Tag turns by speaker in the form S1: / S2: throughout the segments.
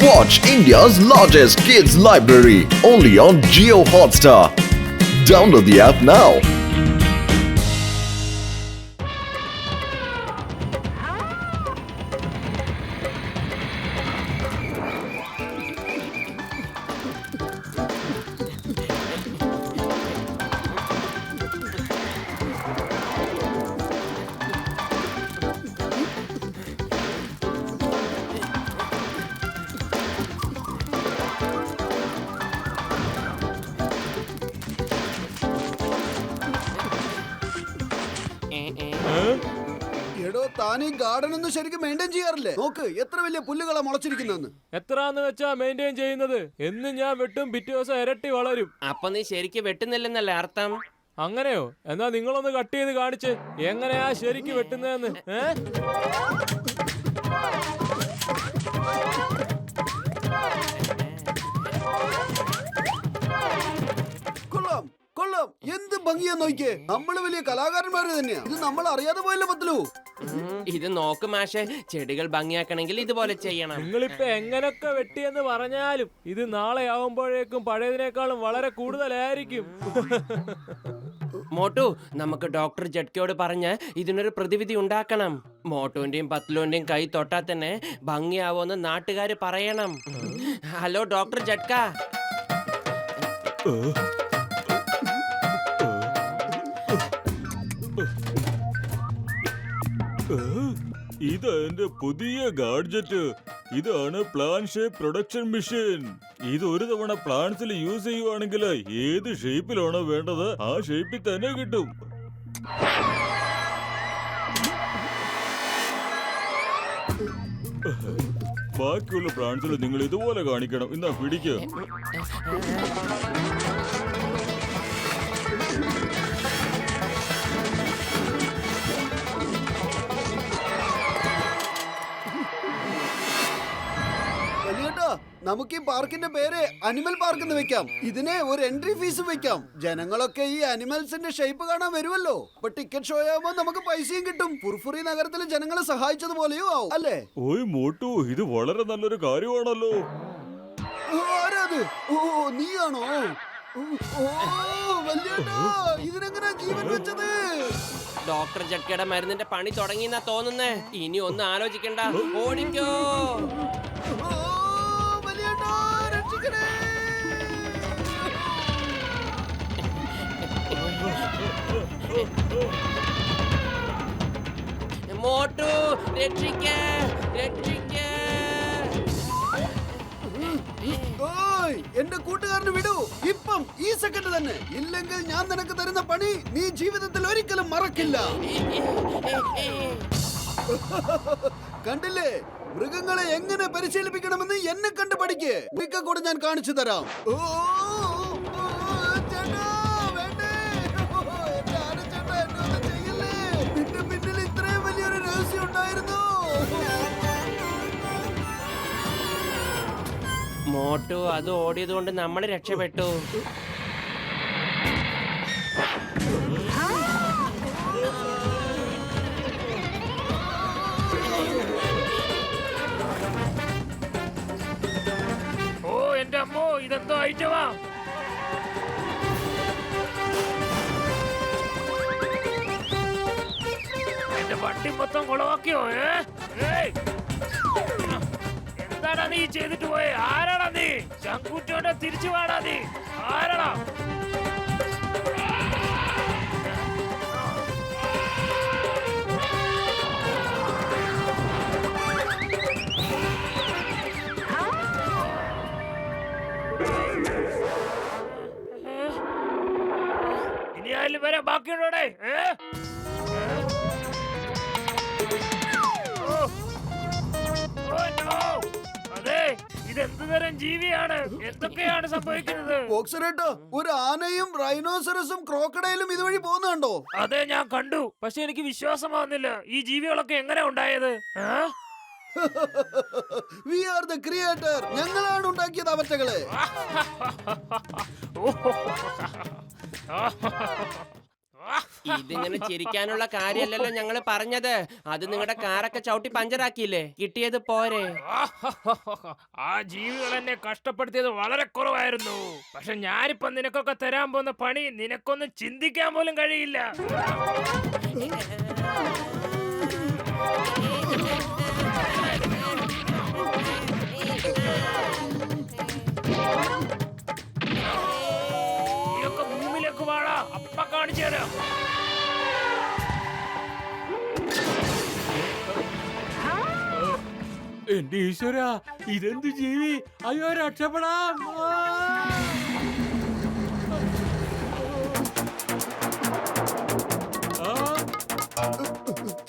S1: Watch India's largest kids library only on Jio Hotstar. Download the app now.
S2: എടോ താൻ ഈ garden ഒന്നും ശരിക്കും മെയിൻറ്റെയിൻ ചെയ്യാറില്ലേ? നോക്ക് എത്ര വലിയ പുല്ലുകളാ മുളച്ചിരിക്കുന്നെന്ന്.
S3: എത്രാന്ന് വെച്ചാ മെയിൻറ്റെയിൻ ചെയ്യുന്നത്? എന്ന് ഞാൻ വെട്ടും പിറ്റേ ദിവസം ഇരട്ടി വളരും.
S4: അപ്പൊ നീ ശരിക്ക് വെട്ടുന്നില്ലെന്നല്ലേ അർത്ഥം?
S3: അങ്ങനെയോ? എന്നാ നിങ്ങളൊന്ന് കട്ട് ചെയ്ത് കാണിച്ച് എങ്ങനെയാ ശരിക്ക് വെട്ടുന്നതെന്ന്.
S2: കൊള്ളാം കൊള്ളാം, എന്ത് ഭംഗിയാ നോക്കിയേ. നമ്മള് വലിയ കലാകാരന്മാര് തന്നെയാ. ഇത് നമ്മൾ അറിയാതെ പോയല്ലോ പത്ലു.
S4: ഇത് നോക്ക് മാഷെ, ചെടികൾ ഭംഗിയാക്കണമെങ്കിൽ ഇതുപോലെ ചെയ്യണം.
S3: നിങ്ങളിപ്പോ എങ്ങനൊക്കെ വെട്ടിയെന്ന് പറഞ്ഞാലും ഇത് നാളെ ആവുമ്പോഴേക്കും പഴയതിനേക്കാളും വളരെ കൂടുതലായിരിക്കും.
S4: മോട്ടു, നമുക്ക് ഡോക്ടർ ജഡ്കയോട് പറഞ്ഞ് ഇതിനൊരു പ്രതിവിധി ഉണ്ടാക്കണം. മോട്ടുവിന്റെയും പത്ലുവിന്റെയും കൈ തൊട്ടാൽ തന്നെ ഭംഗിയാവോന്ന് നാട്ടുകാര് പറയണം. ഹലോ ഡോക്ടർ ജഡ്ക.
S5: ഇത് എന്റെ പുതിയ ഗാഡ്ജറ്റ്. ഇതാണ് പ്ലാൻ ഷേപ്പ് പ്രൊഡക്ഷൻ മെഷീൻ. ഇത് ഒരു തവണ പ്ലാന്റ്സിൽ യൂസ് ചെയ്യുവാണെങ്കിൽ ഏത് ഷേപ്പിലാണോ വേണ്ടത് ആ ഷേപ്പിൽ തന്നെ കിട്ടും. ബാക്കിയുള്ള പ്ലാന്റ്സിൽ നിങ്ങൾ ഇതുപോലെ കാണിക്കണം. എന്നാ പിടിക്കുക.
S2: നമുക്ക് ഈ പാർക്കിന്റെ പേര് അനിമൽ പാർക്ക് എന്ന് വെക്കാം. ഇതിനെ ഒരു എൻട്രി ഫീസ് വെക്കാം. ജനങ്ങളൊക്കെ ഈ അനിമൽസിന്റെ ഷേപ്പ് കാണാൻ വരുമല്ലോ. അപ്പൊ ടിക്കറ്റ് ഷോ ആകുമ്പോൾ നമുക്ക് പൈസയും കിട്ടും. ഫുർഫുറി നഗരത്തിലെ ജനങ്ങളെ സഹായിച്ചതുപോലെയോ ആവും അല്ലേ?
S5: ഓയ് മോട്ടു, ഇത് വളരെ നല്ലൊരു കാര്യമാണല്ലോ.
S2: ആരാത്? ഓ നീയാണോ? ഇതിനെങ്ങനെ ജീവൻ വെച്ചത്?
S4: ഡോക്ടർ ജഡ്കയുടെ മരുന്നിന്റെ പണി തുടങ്ങിയെന്നാ തോന്നുന്നേ. ഇനി ഒന്നും ആലോചിക്കണ്ട, ഓടിക്കോ. മോട്ടു രക്ഷിക്കേ, രക്ഷിക്കേ.
S2: എന്റെ കൂട്ടുകാരന് വിടൂ ഇപ്പം, ഈ സെക്കൻഡ് തന്നെ. ഇല്ലെങ്കിൽ ഞാൻ നിനക്ക് തരുന്ന പണി നീ ജീവിതത്തിൽ ഒരിക്കലും മറക്കില്ല. കണ്ടില്ലേ, മൃഗങ്ങളെ എങ്ങനെ പരിശീലിപ്പിക്കണമെന്ന് എന്നെ കണ്ട് പഠിക്ക്. മിക്ക കൂടെ ഞാൻ കാണിച്ചു തരാം. നിന്റെ പിന്നിൽ ഇത്രയും വലിയൊരു രഹസ്യം ഉണ്ടായിരുന്നു.
S4: മോട്ടു, അത് ഓടിയത് കൊണ്ട് നമ്മൾ രക്ഷപ്പെട്ടു.
S3: ഓ എന്റെ അമ്മോ, ഇതെന്തോ ഐറ്റമാ. എന്റെ വണ്ടി മൊത്തം കുളവാക്കിയോ? എന്താടാ നീ ചെയ്തിട്ട് പോയെ? ആരാടാ നീ? ചങ്കൂറ്റോടെ തിരിച്ചു വാടാ നീ. ആരാടാ? ഇനി ആയാലും വരെ ബാക്കിയുണ്ടോടെ? അതെ, ഇതെന്ത് തരം ജീവിയാണ്? എന്തൊക്കെയാണ് സംഭവിക്കുന്നത്?
S2: ഒരു ആനയും റൈനോസറസും ക്രോക്കഡൈലും ഇതുവഴി പോകുന്നുണ്ടോ?
S3: അതെ, ഞാൻ കണ്ടു. പക്ഷെ എനിക്ക് വിശ്വാസമാവുന്നില്ല. ഈ ജീവികളൊക്കെ എങ്ങനെ ഉണ്ടായത്?
S2: We are the creator. ഞങ്ങളാണ് ഉണ്ടാക്കിയത് അവറ്റകളെ.
S4: ഇതിങ്ങനെ ചിരിക്കാനുള്ള കാര്യമല്ലല്ലോ ഞങ്ങള് പറഞ്ഞത്. അത് നിങ്ങളുടെ കാറൊക്കെ ചവിട്ടി പഞ്ചറാക്കിയില്ലേ, കിട്ടിയത് പോരെ.
S3: ആ ജീവികൾ എന്നെ കഷ്ടപ്പെടുത്തിയത് വളരെ കുറവായിരുന്നു. പക്ഷെ ഞാനിപ്പോ നിനക്കൊക്കെ തരാൻ പോകുന്ന പണി നിനക്കൊന്നും ചിന്തിക്കാൻ പോലും കഴിയില്ല. നീയൊക്കെ ഭൂമിയിലേക്ക് വാടാ, അപ്പ കാണിച്ചു തരാം.
S5: എന്റെ ഈശ്വര, ഇതെന്ത് ജീവി! അയ്യോ, രക്ഷപ്പെടാം!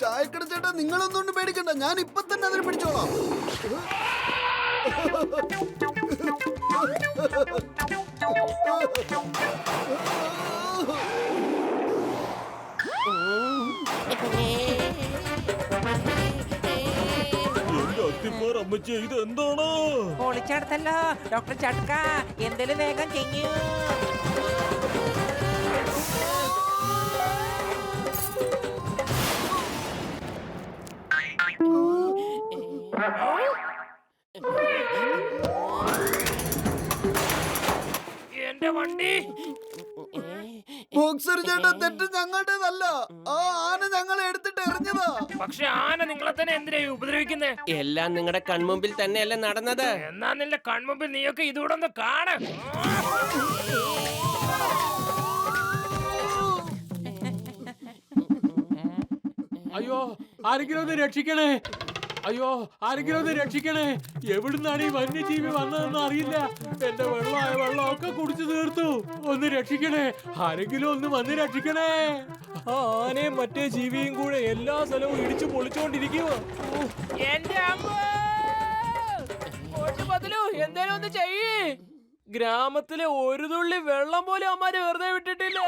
S2: ചായക്കട ചേട്ടാ, നിങ്ങളൊന്നും പേടിക്കണ്ട, ഞാൻ ഇപ്പൊ തന്നെ അതിനെ പിടിച്ചോളാം.
S5: എന്റെ അത്തിപ്പാർ അമ്മച്ചി, ഇത് എന്താണ്?
S6: പൊളിച്ചെടുത്തല്ലോ ഡോക്ടർ ചട്ക, എന്തേലും വേഗം ചെയ്യൂ.
S3: എന്റെ വണ്ടി
S2: ബോക്സർ ചേട്ടാ, തെറ്റ് ഞങ്ങളുടേതല്ല. ആ ആന ഞങ്ങളെ എടുത്തിട്ട് എറിഞ്ഞതാ.
S3: പക്ഷെ ആന നിങ്ങളെ തന്നെ എന്തിനാ ഉപദ്രവിക്കുന്നേ?
S4: എല്ലാം നിങ്ങളുടെ കൺമുമ്പിൽ തന്നെയല്ലേ നടന്നത്.
S3: എന്നാ നിന്റെ കൺമുമ്പിൽ നീയൊക്കെ ഇതുകൂടെ ഒന്ന് കാണ്.
S5: അയ്യോ, ആരെങ്കിലും ഒന്ന് രക്ഷിക്കണേ! അയ്യോ, ആരെങ്കിലും ഒന്ന് രക്ഷിക്കണേ! എവിടുന്നാണ് ഈ വന്യജീവി വന്നതെന്ന് അറിയില്ല. എന്റെ വെള്ളമൊക്കെ കുടിച്ചു തീർത്തു. ഒന്ന് രക്ഷിക്കണേ! ആരെങ്കിലും ഒന്ന് വന്ന് രക്ഷിക്കണേ! ആ ആനയും മറ്റേ ജീവിയും കൂടെ എല്ലാ സ്ഥലവും ഇടിച്ചു പൊളിച്ചുകൊണ്ടിരിക്കുക.
S3: എന്റെ അമ്മ! എന്തേലും ഒന്ന് ചെയ്യേ.
S7: ഗ്രാമത്തിലെ ഒരു തുള്ളി വെള്ളം പോലും അമ്മാര് വെറുതെ വിട്ടിട്ടില്ല.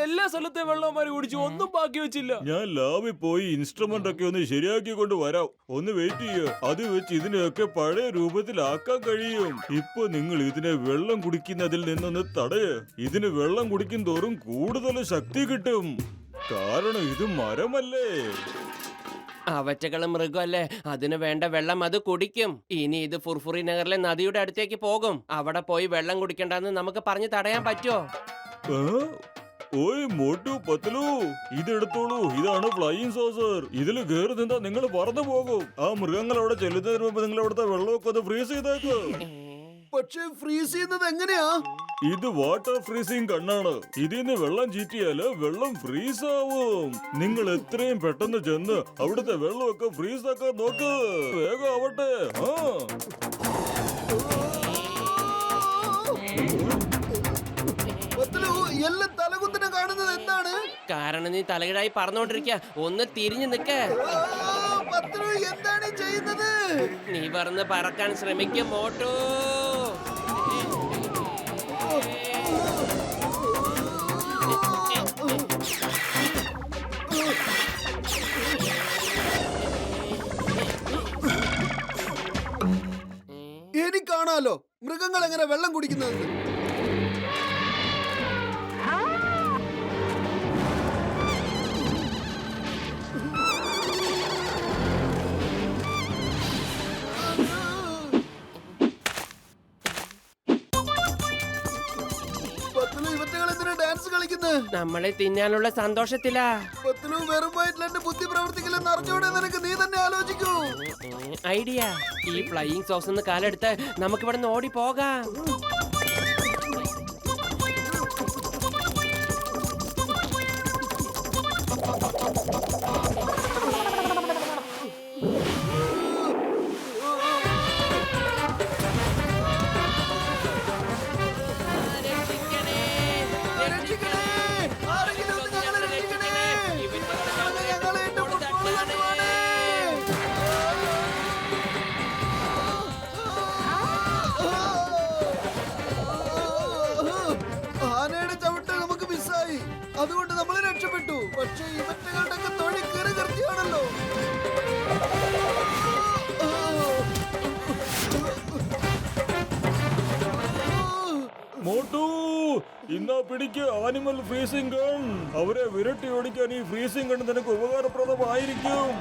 S7: എല്ലാ സ്ഥലത്തെ വെള്ളം അമ്മാര് കുടിച്ചു, ഒന്നും ബാക്കി വെച്ചില്ല.
S5: ഞാൻ ലാബിൽ പോയി ഇൻസ്ട്രുമെന്റ് ഒക്കെ ഒന്ന് ശരിയാക്കി കൊണ്ട് വരാം. ഒന്ന് വെയിറ്റ് ചെയ്യ. അത് വെച്ച് ഇതിനെയൊക്കെ പഴയ രൂപത്തിലാക്കാൻ കഴിയും. ഇപ്പൊ നിങ്ങൾ ഇതിനെ വെള്ളം കുടിക്കുന്നതിൽ നിന്നൊന്ന് തടയ. ഇതിന് വെള്ളം കുടിക്കും തോറും കൂടുതൽ ശക്തി കിട്ടും. കാരണം ഇത് മരമല്ലേ.
S4: അവറ്റകളും മൃഗമല്ലേ, അതിന് വേണ്ട വെള്ളം അത് കുടിക്കും. ഇനി ഇത് ഫുർഫുറി നഗറിലെ നദിയുടെ അടുത്തേക്ക് പോകും. അവിടെ പോയി വെള്ളം കുടിക്കണ്ടെന്ന് നമുക്ക് പറഞ്ഞു തടയാൻ പറ്റുമോ?
S5: ഓയ് മോട്ടു പത്തലു, ഇതെടുത്തോളൂ. ഇതാണ് ഫ്ലൈയിങ് സോസർ. ഇതിൽ കയറി നിന്നാ നിങ്ങൾ പറന്നു പോകും. ആ മൃഗങ്ങൾ അവിടെ ചെല്ലുന്നതിന് മുമ്പ് നിങ്ങൾ അവിടുത്തെ വെള്ളമൊക്കെ ഒന്ന് ഫ്രീസ് ചെയ്തേക്ക്.
S2: പക്ഷെ ഫ്രീസ് ചെയ്യുന്നത് എങ്ങനെയാ?
S5: ഇത് വാട്ടർ ഫ്രീസിംഗ് കണ്ണാണ്. ഇതിന്ന് വെള്ളം ചീറ്റിയാല് വെള്ളം ഫ്രീസ് ആവും. നിങ്ങൾ എത്രയും പെട്ടെന്ന് ചെന്ന് അവിടുത്തെ വെള്ളമൊക്കെ ഫ്രീസ് ആക്കാൻ നോക്ക്. വേഗം ആവട്ടെ.
S2: എല്ലാം തലകുത്തിനെ കാണുന്നത് എന്താണ്?
S4: കാരണം നീ തലകിടായി പറഞ്ഞോണ്ടിരിക്ക. ഒന്ന് തിരിഞ്ഞു നിക്ക്.
S2: എന്താണ് ചെയ്യുന്നത്?
S4: നീ പറന്ന് പറക്കാൻ ശ്രമിക്കും മോട്ടു.
S2: എനിക്കാണാലോ മൃഗങ്ങൾ എങ്ങനെ വെള്ളം കുടിക്കുന്നത്. ഡാൻസ് കളിക്കുന്നത്
S4: നമ്മളെ തിന്നാനുള്ള സന്തോഷത്തിലാ.
S2: വെറും വയറ്റിലെ ബുദ്ധി പ്രവർത്തിക്കില്ലെന്ന് അറിഞ്ഞോടെ നിനക്ക് നീ തന്നെ ആലോചിക്കൂ.
S4: ഐഡിയ. ഈ ഫ്ലൈയിങ് സോസ് കാലെടുത്ത് നമുക്ക് ഇവിടെ നിന്ന് ഓടി പോകാം.
S5: ഇന്നാ പിടിക്ക് ആനിമൽ ഫ്രീസിംഗ് ഗൺ. അവരെ വിരട്ടി ഓടിക്കാൻ ഈ ഫ്രീസിംഗ് ഗൺ നിനക്ക് ഉപകാരപ്രദമായിരിക്കും.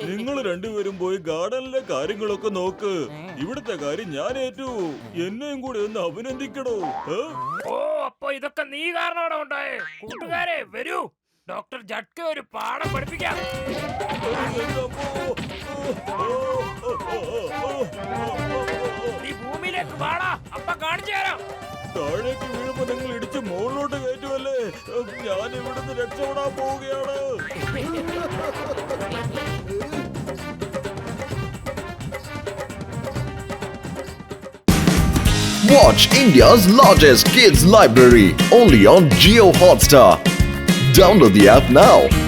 S5: നിങ്ങൾ രണ്ടുപേരും പോയി ഗാർഡനിലെ കാര്യങ്ങളൊക്കെ നോക്ക്. ഇവിടുത്തെ കാര്യം ഞാൻ ഏറ്റു. എന്നെയും കൂടി ഒന്ന് അഭിനന്ദിക്കണോ?
S3: ഓ, അപ്പൊ ഇതൊക്കെ നീ കാരണമാണ് ഉണ്ടായേ. കൂട്ടുകാരെ വരൂ, ഡോക്ടർ ജഡ്ക ഒരു പാഠം പഠിപ്പിക്കാം. നീ ഭൂമിയിലേക്ക് പാടാ, അപ്പ കാണിച്ചു തരാം.
S5: താഴേക്ക് വീഴുമ്പോ നിങ്ങൾ ഇടിച്ച് മുകളിലോട്ട് കയറ്റുമല്ലേ? ഞാൻ ഇവിടുന്ന് രക്ഷപ്പെടാൻ പോവുകയാണ്.
S1: Watch India's largest kids library only on Geo Hotstar. Download the app now.